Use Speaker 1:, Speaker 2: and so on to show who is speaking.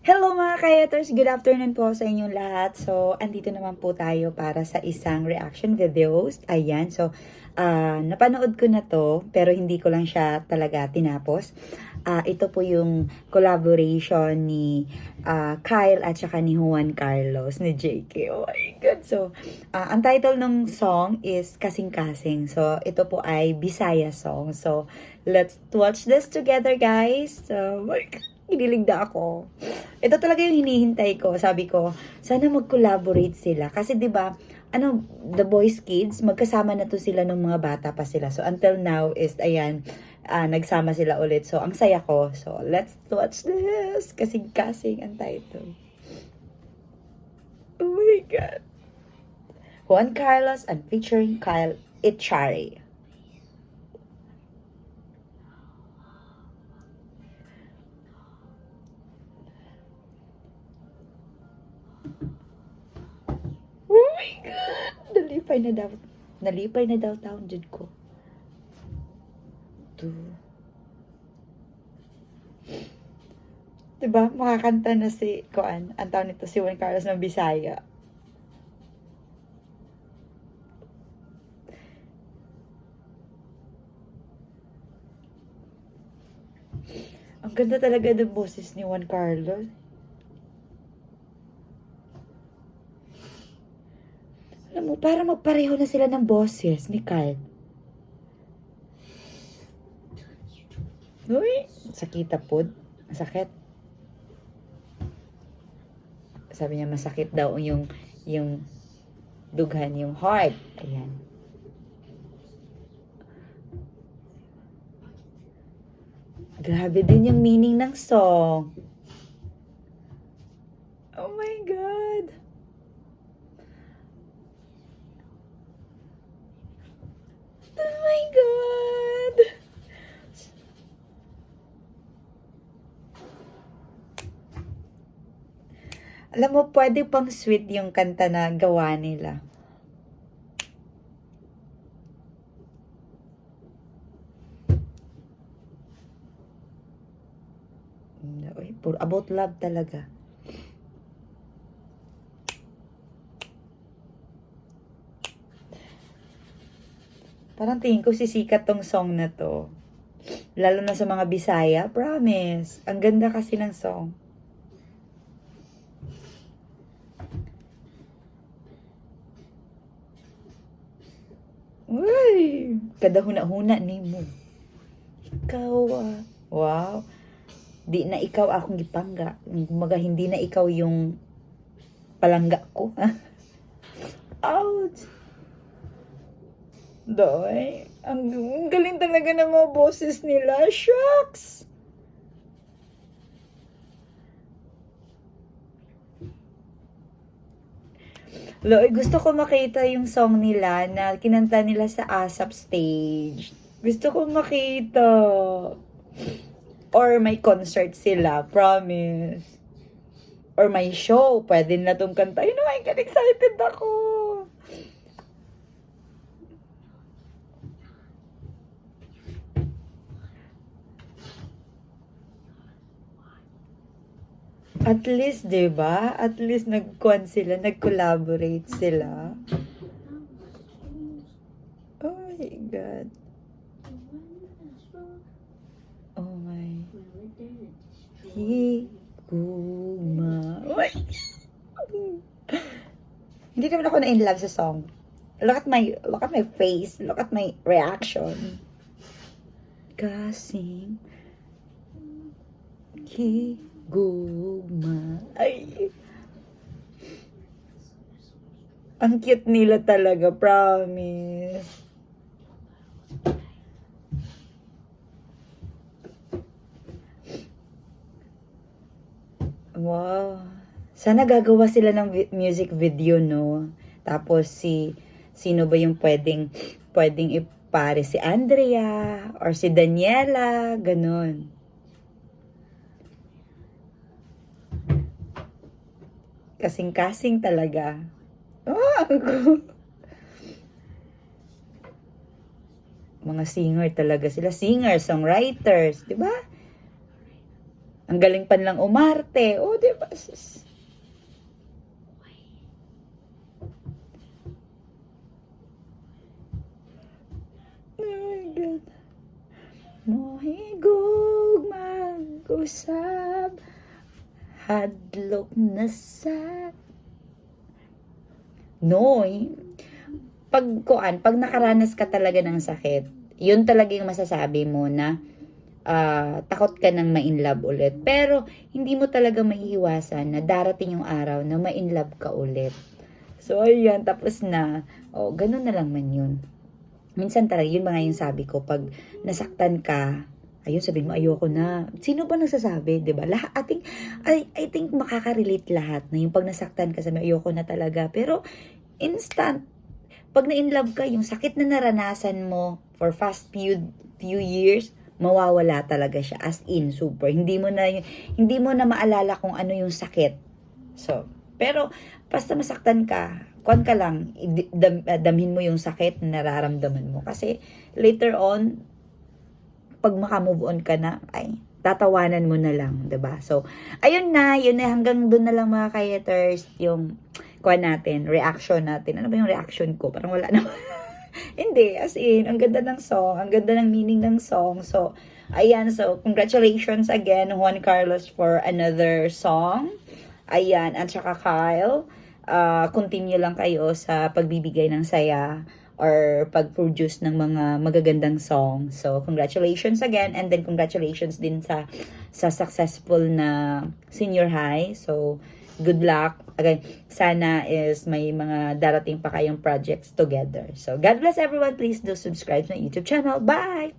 Speaker 1: Hello mga kayaters! Good afternoon po sa inyong lahat. So, andito naman po tayo para sa isang reaction videos. Ayan, so, napanood ko na to, pero hindi ko lang siya talaga tinapos. Ito po yung collaboration ni Kyle at saka ni Juan Carlos, ni JK. Oh my God! So, ang title ng song is Kasing Kasing. So, ito po ay Bisaya song. So, let's watch this together, guys. So, my God! Hinilig na ako. Ito talaga yung hinihintay ko. Sabi ko, sana mag-collaborate sila. Kasi 'di ba, The Boys Kids, magkasama na to sila nung mga bata pa sila. So until now is ayan, nagsama sila ulit. So ang saya ko. So let's watch this. Kasing-kasing ang title. Oh my God. Juan Carlos and featuring Kyle Echari. Oh my God! Nalipay na daw. Nalipay na daw taon dyan ko. To. Diba? Makakanta na si Koan. Ang taon nito si Juan Carlos ng Bisaya. Ang ganda talaga ng boses ni Juan Carlos. Alam mo, para magpareho na sila ng boses ni Kyle. Uy, sakita po. Masakit. Sabi niya masakit daw yung dughan, yung heart. Ayan. Grabe din yung meaning ng song. Oh my God. Oh my God. Alam mo, pwede pang sweet yung kanta na gawa nila. Uy, puro about love talaga. Parang tingin ko sisikat tong song na to. Lalo na sa mga Bisaya, promise. Ang ganda kasi ng song. Uy! Kadahuna-huna ni mo. Ikaw, wow. Di na ikaw akong gipangga. Kumaga, hindi na ikaw yung palangga ko. Ouch! Doy, ang galing talaga ng mga boses nila. Shucks! Loy, gusto ko makita yung song nila na kinanta nila sa ASAP stage. Gusto ko makita. Or may concert sila, promise. Or may show, pwede na itong kanta. You know, I'm excited ako. At least, 'di ba? At least nag-collaborate sila. Oh my God. Oh my. Higuma. Uy! Hindi naman ako na in love sa song. Look at my face. Look at my reaction. Kasing higuma. Ay. Ang cute nila talaga, promise. Wow. Sana gagawa sila ng music video, no? Tapos sino ba yung pwedeng ipare, si Andrea or si Daniela, ganun. Kasing-kasing talaga. Oh, mga singer talaga sila. Singer, songwriters, di ba? Ang galing pa nilang umarte. O, diba? Sus. Oh my God. Mohigog mag-usab, hadlok na sa... No, pag nakaranas ka talaga ng sakit, yun talaga yung masasabi mo na takot ka nang ma-inlove ulit. Pero, hindi mo talaga maiiwasan na darating yung araw na ma-inlove ka ulit. So, ayan, tapos na. O, ganun na lang man yun. Minsan talaga, yun mga yung sabi ko, pag nasaktan ka, ayun, sabihin mo, ayoko na. Sino ba nagsasabi, di ba? I think makaka-relate lahat na yung pag nasaktan ka, sabi, ayoko na talaga. Pero, instant, pag na-inlove ka, yung sakit na naranasan mo for few years, mawawala talaga siya. As in, super. Hindi mo na maalala kung ano yung sakit. So, pero, basta masaktan ka, kuwan ka lang, damhin mo yung sakit na nararamdaman mo. Kasi, later on, pag makamove on ka na, ay, tatawanan mo na lang, 'di ba? So, ayun na, hanggang doon na lang mga kayeters, yung, kuwan natin, reaction natin. Ano ba yung reaction ko? Parang wala naman. Hindi, as in, ang ganda ng song, ang ganda ng meaning ng song. So, ayan, so, congratulations again, Juan Carlos, for another song. Ayan, at saka Kyle, continue lang kayo sa pagbibigay ng saya or pag-produce ng mga magagandang song. So, congratulations again, and then congratulations din sa successful na senior high. So, good luck. Again, sana is may mga darating pa kayong projects together. So, God bless everyone. Please do subscribe to my YouTube channel. Bye!